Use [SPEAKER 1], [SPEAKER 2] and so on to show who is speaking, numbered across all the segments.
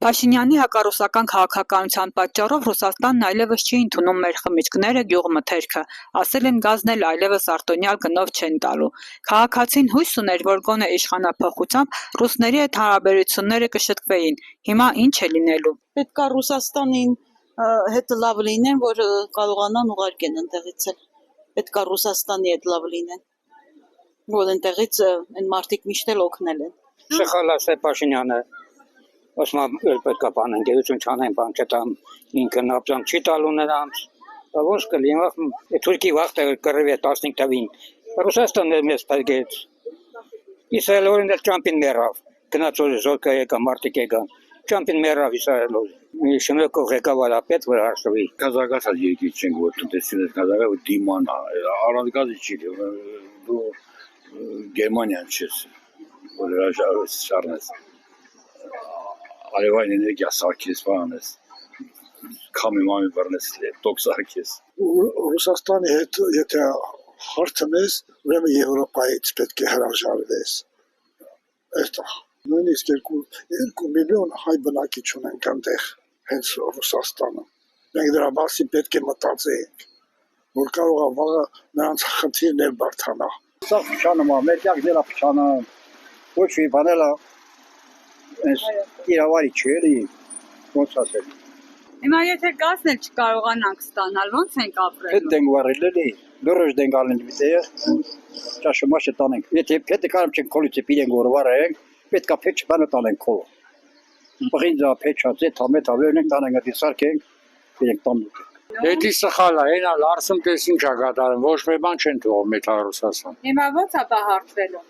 [SPEAKER 1] Փաշինյանի հակառուսական քաղաքականության պատճառով Ռուսաստանն այլևս չի ընդունում մեր խմիչքները, գյուղմթերքը, ասել են գազն էլ այլևս արտոնյալ գնով չեն տալու։ Քաղաքացին հույս ուներ, որ գոնե իշխանափոխությամբ ռուսների հետ հարաբերությունները կշտկվեին, հիմա ինչ է լինելու։
[SPEAKER 2] Պետք է Ռուսաստանին հետ լավ լինեն, որ կարողանան ուղարկեն ընդեղից էլ։ Պետք է Ռուսաստանի հետ լավ լինեն, որ ընդեղից այն մարդիկ միշտ էլ օգնել են։
[SPEAKER 3] Շխալասե Փաշինյանը Osman պետք է բան ընկերություն չանեն, բան չտամ, ինքը նապցան չի տալու նրանց, ոչ կլինի, Թուրքի վաղտը կռվի 15 թվին, Ռուսաստանն էլ մեզ պարգեց, Իսրայելորին էլ ճամպին մերավ, գնացոր զորքը եկա, մարդիկ եկան, ճամպին մերավ Իսրայելոր, մի շնորհքով ղեկավարապետ, որ հարցվի։
[SPEAKER 4] Կազակացած երկիր չենք, որ տնտեսությունը կազակը դիմանա, առանցգազի չի, դու Գերմանիան չես, որ շարնես, արևային էներգիա սարքես, բանես, կամի բռնես, տոք սարքես։
[SPEAKER 5] Ռուսաստանի հետ եթե հարցնես, ուրեմն Եվրոպայից պետք է հրաժարվես։ Այստեղ նույնիսկ 2 միլիոն հայ բնակիչ ունենք այնտեղ, հենց Ռուսաստանը։ Մենք դրա մասին պետք է մտածենք, որ կարող է վաղը նրանց խնդիրն էլ բարդանա։
[SPEAKER 4] Սա փչանում է, մեր կյանքն էլ է փչանում, ոչ մի բան էլ է, իրավարի չի էլի, ոնց ասել։
[SPEAKER 1] Հիմա եթե գազն էլ չկարողանանք ստանալ, ոնց ենք ապրելու։
[SPEAKER 4] Հետ ենք վարել էլի, դուրս ենք ալեն դիտեյ, ճաշմաշը տանենք։ Եթե պետք է կարամ չենք կոլիցը պիրենք որ վարենք, պետք է փեչ բանը տանենք քոլը։ Բղինձա փեչած է, թամետ ավերնենք տանենք, դի սարքենք, պիրենք տանենք։
[SPEAKER 6] Էդի սխալ է, այն լարսում տես ինչ է կատարում, ոչ մի բան չեն թողում մեծ Ռուսաստան։
[SPEAKER 1] Հիմա ո՞նց է բահարցվելու։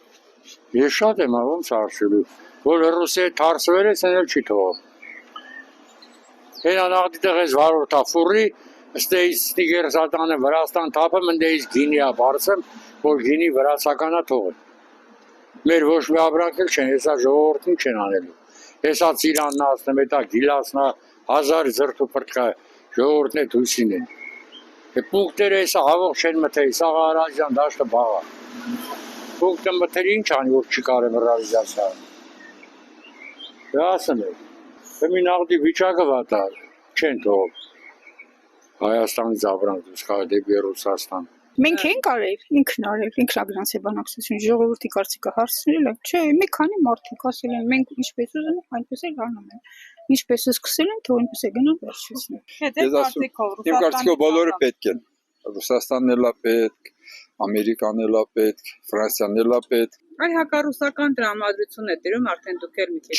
[SPEAKER 6] Ես շատ եմ ոնց հարցելու, որ Ռուսիա թարսվել է, սնել չի թողում։ Հենա նաղդիտեղ ես վարորդա ֆուրի, ստեից ստիգեր սատանը Վրաստան թապը մնդեից գինիա բարսեմ, որ գինի վրացականա թողում։ Մեր ոչ մի աբրանքել չեն, հեսա ժողորդին չեն անելու։ Հեսա ծիրանն ասնեմ, հետա գիլասնա, 1000 զրդու պրտկա ժողորդն է դույսին են։ Պունկտերը հեսա հավող չեն մթեի, սաղ առազյան դաշտը բաղա։ Պունկտը մթեր ինչ անի, որ չի կարեմ ռավիզացա։ Ասն է, մի նաղդի վիճակը վատար, չեն թողում։ Հայաստանից աբրանք դուս կա դեպի Ռուսաստան։
[SPEAKER 7] Մենք ենք արել, ինքն արել, ինքնագնաց է բանակցություն, ժողովրդի կարծիքը հարցնել են, չէ, մի քանի մարդիկ ասել են, մենք ինչպես ուզում ենք, այնպես էլ անում են, ինչպես սկսել են, թող այնպես է գնալ վերջացնեն։
[SPEAKER 1] Իմ
[SPEAKER 8] կարծիքով բոլորը պետք են, Ռուսաստանն էլ է պետք, Ամերիկան էլ է պետք, Ֆրանսիան էլ է պետք։
[SPEAKER 1] Այ հակառուսական տրամադրություն է դերում արդեն դուք էլ մի քիչ։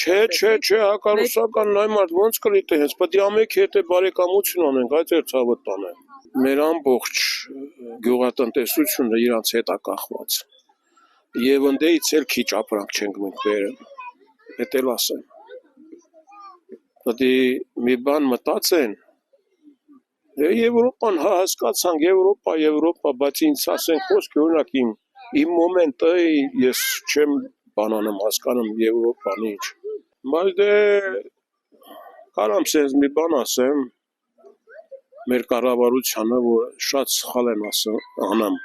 [SPEAKER 9] Չէ, հակառուսական նայմատ ոնց կլիտի, հենց պետք է ամեքի հետ բարեկամություն անենք, այդ էր ցավը տանը։ Մեր ամբողջ գյուղատնտեսությունը իրանց հետ է կախված։ Եվ ընդեից էլ քիչ ապրանք չենք մենք բերել։ Էդ էլ ասեմ։ Պետք է մի բան մտածեն։ Եվրոպան հասկացանք, Եվրոպա, բայց ինձ ասեն խոսքը օրինակ իմ մոմենտը ես չեմ բանանում հասկանում Եվրոպան ինչ։ Բայց դե կարամ սենց մի բան ասեմ մեր կառավարությանը, որ շատ սխալ են անամ,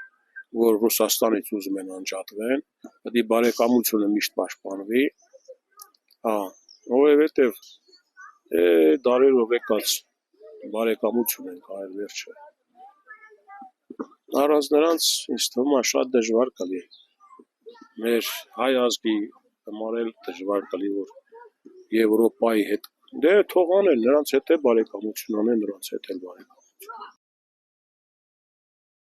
[SPEAKER 9] որ Ռուսաստանից ուզում են անջատվեն, պետք է բարեկամությունը միշտ պաշտպանվի, որովհետև դարերով եկած բարեկամություն են կարել վերջը։ Առանց նրանց ինձ թվում է շատ դժվար կլի։ Մեր հայ ազգի համարել դժվար կլի, որ Եվրոպայի հետ դե թող անեն, նրանց հետ է բարեկամություն անեն, նրանց հետ էլ բարեկամություն։